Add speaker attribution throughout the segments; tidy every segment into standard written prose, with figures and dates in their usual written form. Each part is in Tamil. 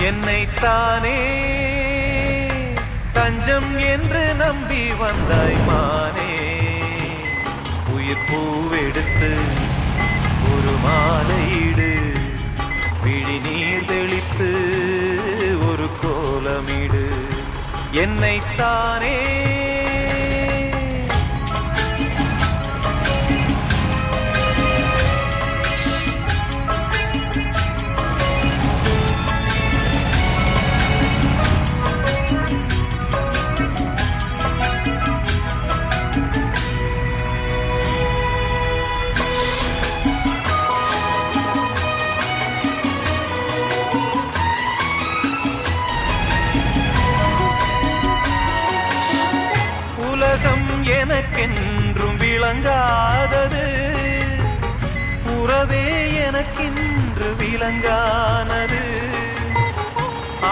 Speaker 1: என்னைத்தானே தஞ்சம் என்று நம்பி வந்தாய் மானே. உயிர் பூவெடுத்து ஒரு மாலையிடு, விழி நீர் தெளித்து ஒரு கோலமிடு. என்னைத்தானே எனக்கென்றும் விளங்காதது, உறவே எனக்கென்று விளங்கானது.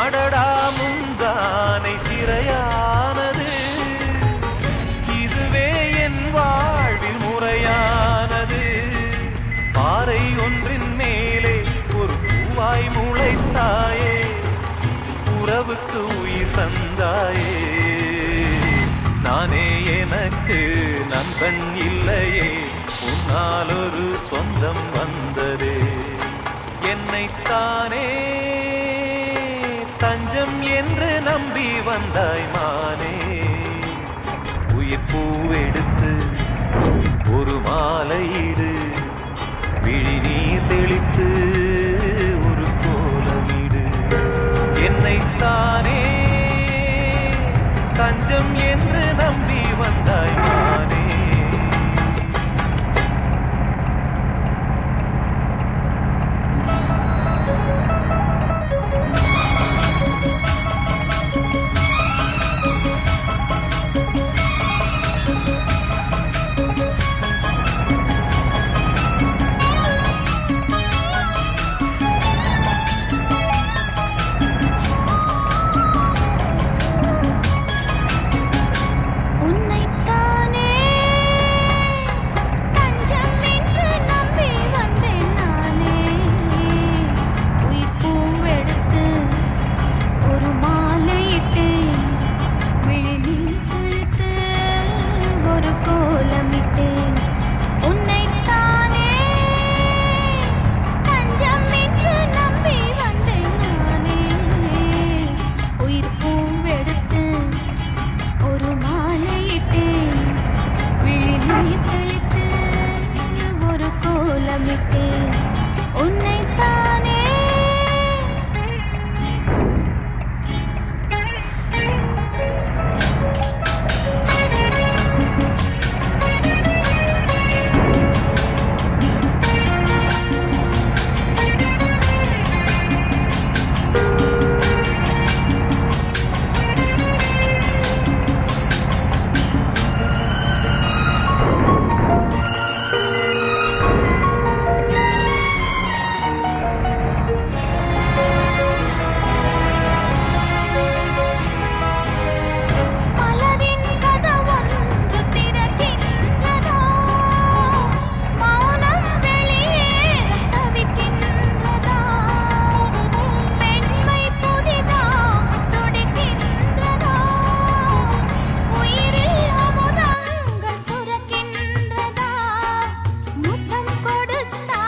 Speaker 1: அடடா முந்தானை சிறையானது, இதுவே என் வாழ்வில் முறையானது. பாறை ஒன்றின் மேலே ஒரு பூவாய் முளைத்தாயே, உறவுக்கு உயிர் தந்தாயே. நானே எனக்கு நண்பன் இல்லையே, உன்னால் ஒரு சொந்தம் வந்ததே. என்னைத்தானே தஞ்சம் என்று நம்பி வந்தாய் மானே. உயிர் பூவெடுத்து ஒரு மாலையிடு, விழி நீர் தெளித்து ஒரு கோலமிடு. என்னைத்தானே தஞ்சம் என்று நம்பி வந்தாய் மானே.
Speaker 2: Make